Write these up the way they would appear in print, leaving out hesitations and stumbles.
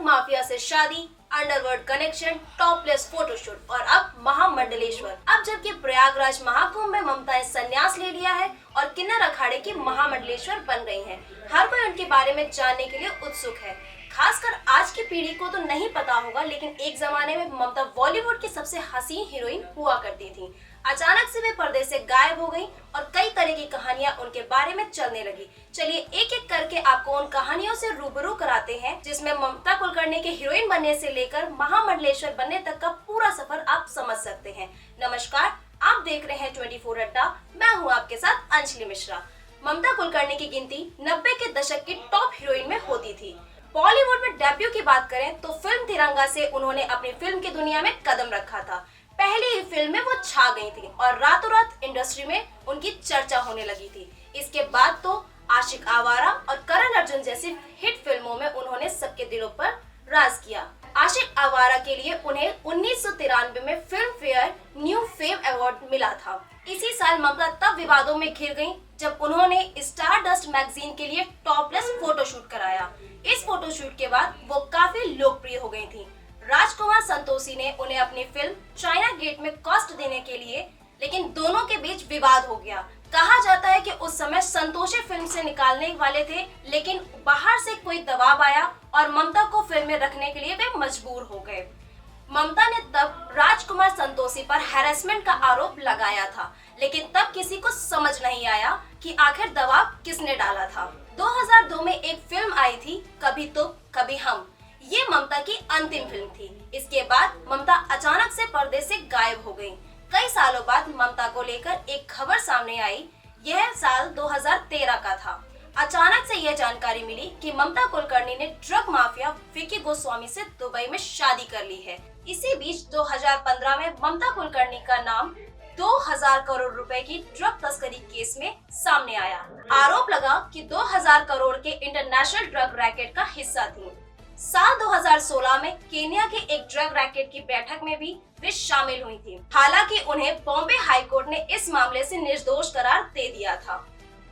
Mafia से शादी, underworld connection, topless photoshoot और अब महामंडलेश्वर। अब जबकि प्रयागराज महाकुंभ में ममता ने संन्यास ले लिया है और किन्नर अखाड़े की महामंडलेश्वर बन गई हैं, हर कोई उनके बारे में जानने के लिए उत्सुक है। खासकर आज की पीढ़ी को तो नहीं पता होगा, लेकिन एक जमाने में ममता बॉलीवुड की सबसे हसीन हीरोइन हुआ करती थी। अचानक से वे पर्दे से गायब हो गई और कई तरह की कहानियां उनके बारे में चलने लगी। चलिए एक एक करके आपको उन कहानियों से रूबरू कराते हैं, जिसमें ममता कुलकर्णी के हीरोइन बनने से लेकर महामंडलेश्वर बनने तक का पूरा सफर आप समझ सकते हैं। नमस्कार, आप देख रहे हैं 24 अड्डा। मैं हूँ आपके साथ अंजलि मिश्रा। ममता कुलकर्णी की गिनती 90 के दशक की टॉप हीरोइन में होती थी। बॉलीवुड में डेब्यू की बात करें तो फिल्म तिरंगा से उन्होंने अपनी फिल्म की दुनिया में कदम रखा था। पहली ही फिल्म में वो छा गई थी और रातों रात इंडस्ट्री में उनकी चर्चा होने लगी थी। इसके बाद तो आशिक आवारा और करण अर्जुन जैसी हिट फिल्मों में उन्होंने सबके दिलों पर राज किया। आशिक आवारा के लिए उन्हें 1993 में film fair new fame award मिला था। इसी साल ममता तब विवादों में घिर गईं जब उन्होंने स्टारडस्ट मैगजीन के लिए टॉपलेस फोटोशूट कराया। इस फोटोशूट के बाद वो काफी लोकप्रिय हो गई थी। राजकुमार संतोषी ने उन्हें अपनी फिल्म चाइना गेट में कास्ट देने के लिए, लेकिन दोनों के बीच विवाद हो गया। कहा जाता है कि उस समय संतोषी फिल्म से निकालने वाले थे, लेकिन बाहर से कोई दबाव आया और ममता को फिल्म में रखने के लिए वे मजबूर हो गए। ममता ने तब राजकुमार संतोषी पर हैरेसमेंट का आरोप लगाया था, लेकिन तब किसी को समझ नहीं आया कि आखिर दबाव किसने डाला था। 2002 में एक फिल्म आई थी, कभी तो कभी हम। ये ममता की अंतिम फिल्म थी। इसके बाद ममता अचानक से पर्दे से गायब हो गयी। कई सालों बाद ममता को लेकर एक खबर सामने आई। यह साल 2013 का था। अचानक से यह जानकारी मिली कि ममता कुलकर्णी ने ड्रग माफिया विकी गोस्वामी से दुबई में शादी कर ली है। इसी बीच 2015 में ममता कुलकर्णी का नाम 2000 करोड़ रुपए की ड्रग तस्करी केस में सामने आया। आरोप लगा कि 2000 करोड़ के इंटरनेशनल ड्रग रैकेट का हिस्सा थी। साल 2016 में केन्या के एक ड्रग रैकेट की बैठक में भी वे शामिल हुई थी। हालांकि उन्हें बॉम्बे हाई कोर्ट ने इस मामले से निर्दोष करार दे दिया था।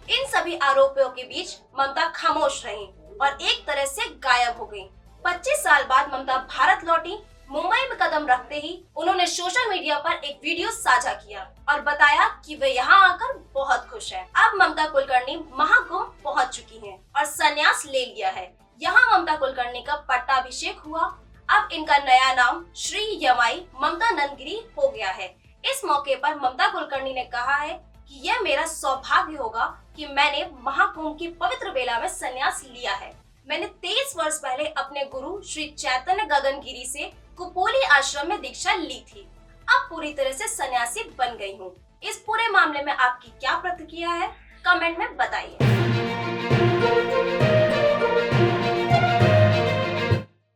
इन सभी आरोपों के बीच ममता खामोश रही और एक तरह से गायब हो गई। 25 साल बाद ममता भारत लौटी। मुंबई में कदम रखते ही उन्होंने सोशल मीडिया पर एक वीडियो साझा किया और बताया कि वे यहाँ आकर बहुत खुश हैं। अब ममता कुलकर्णी महाकुंभ पहुँच चुकी हैं और संन्यास ले लिया है। यहाँ ममता कुलकर्णी का पट्टाभिषेक हुआ। अब इनका नया नाम श्री यमाई ममता नंदगिरी हो गया है। इस मौके पर ममता कुलकर्णी ने कहा है कि यह मेरा सौभाग्य होगा कि मैंने महाकुंभ की पवित्र बेला में संन्यास लिया है। मैंने 23 वर्ष पहले अपने गुरु श्री चैतन्य गगनगिरी से कुपोली आश्रम में दीक्षा ली थी। अब पूरी तरह से सन्यासी बन गई हूँ। इस पूरे मामले में आपकी क्या प्रतिक्रिया है, कमेंट में बताइए।